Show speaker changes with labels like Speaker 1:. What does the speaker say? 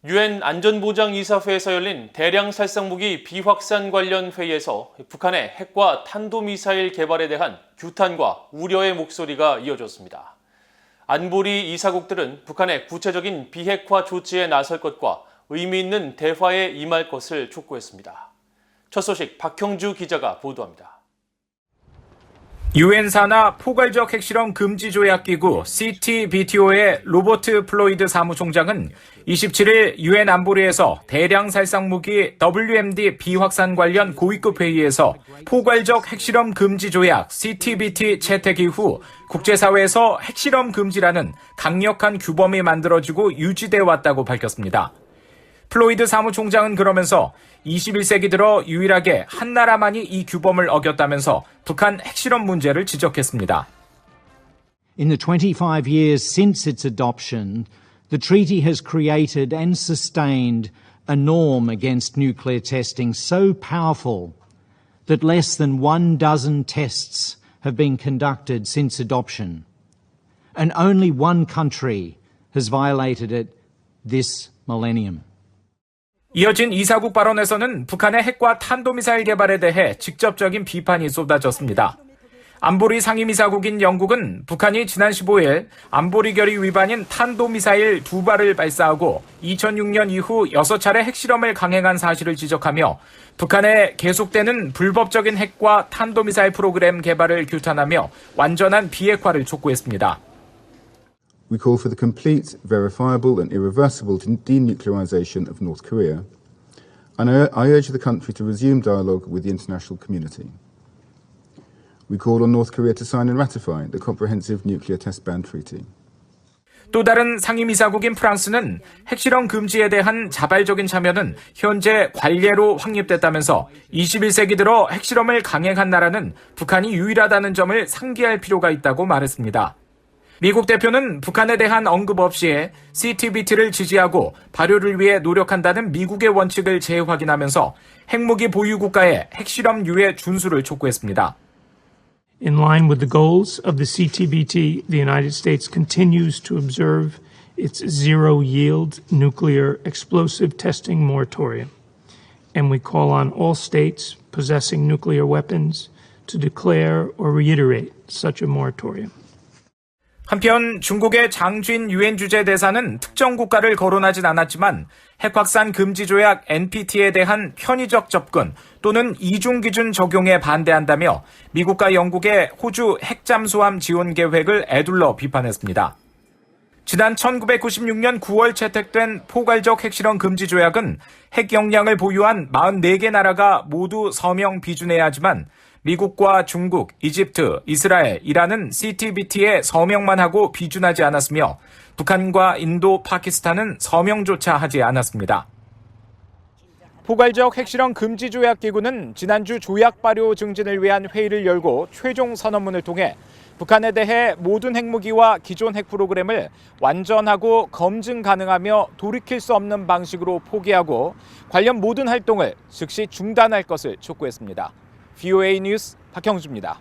Speaker 1: 유엔 안전보장이사회에서 열린 대량 살상무기 비확산 관련 회의에서 북한의 핵과 탄도미사일 개발에 대한 규탄과 우려의 목소리가 이어졌습니다. 안보리 이사국들은 북한의 구체적인 비핵화 조치에 나설 것과 의미 있는 대화에 임할 것을 촉구했습니다. 첫 소식 박형주 기자가 보도합니다.
Speaker 2: 유엔 산하 포괄적 핵실험 금지 조약 기구 CTBTO의 로버트 플로이드 사무총장은 27일 유엔 안보리에서 대량 살상 무기 WMD 비확산 관련 고위급 회의에서 포괄적 핵실험 금지 조약 CTBT 채택 이후 국제사회에서 핵실험 금지라는 강력한 규범이 만들어지고 유지돼 왔다고 밝혔습니다. 플로이드 사무총장은 그러면서 21세기 들어 유일하게 한 나라만이 이 규범을 어겼다면서 북한 핵실험 문제를 지적했습니다.
Speaker 3: In the 25 years since its adoption, the treaty has created and sustained a norm against nuclear testing so powerful that less than 1 dozen tests have been conducted since adoption, and only one country has violated it this millennium.
Speaker 2: 이어진 이사국 발언에서는 북한의 핵과 탄도미사일 개발에 대해 직접적인 비판이 쏟아졌습니다. 안보리 상임이사국인 영국은 북한이 지난 15일 안보리 결의 위반인 탄도미사일 2발을 발사하고 2006년 이후 6차례 핵실험을 강행한 사실을 지적하며 북한의 계속되는 불법적인 핵과 탄도미사일 프로그램 개발을 규탄하며 완전한 비핵화를 촉구했습니다.
Speaker 4: We call for the complete, verifiable and irreversible denuclearization of North Korea, and I urge the country to resume dialogue with the international community. We call on North Korea to sign and ratify the Comprehensive Nuclear Test Ban Treaty.
Speaker 2: 또 다른 상임이사국인 프랑스는 핵실험 금지에 대한 자발적인 참여는 현재 관례로 확립됐다면서 21세기 들어 핵실험을 강행한 나라는 북한이 유일하다는 점을 상기할 필요가 있다고 말했습니다. 미국 대표는 북한에 대한 언급 없이 CTBT를 지지하고 발효를 위해 노력한다는 미국의 원칙을 재확인하면서 핵무기 보유 국가의 핵실험 유예 준수를 촉구했습니다.
Speaker 5: In line with the goals of the CTBT, the United States continues to observe its zero-yield nuclear explosive testing moratorium, and we call on all states possessing nuclear weapons to declare or reiterate such a moratorium.
Speaker 2: 한편 중국의 장쥔 유엔 주재 대사는 특정 국가를 거론하진 않았지만 핵확산 금지 조약 NPT에 대한 편의적 접근 또는 이중 기준 적용에 반대한다며 미국과 영국의 호주 핵잠수함 지원 계획을 에둘러 비판했습니다. 지난 1996년 9월 채택된 포괄적 핵실험 금지 조약은 핵 역량을 보유한 44개 나라가 모두 서명 비준해야 하지만 미국과 중국, 이집트, 이스라엘, 이란은 CTBT에 서명만 하고 비준하지 않았으며 북한과 인도, 파키스탄은 서명조차 하지 않았습니다. 포괄적 핵실험 금지 조약 기구는 지난주 조약 발효 증진을 위한 회의를 열고 최종 선언문을 통해 북한에 대해 모든 핵무기와 기존 핵 프로그램을 완전하고 검증 가능하며 돌이킬 수 없는 방식으로 포기하고 관련 모든 활동을 즉시 중단할 것을 촉구했습니다. VOA 뉴스 박형주입니다.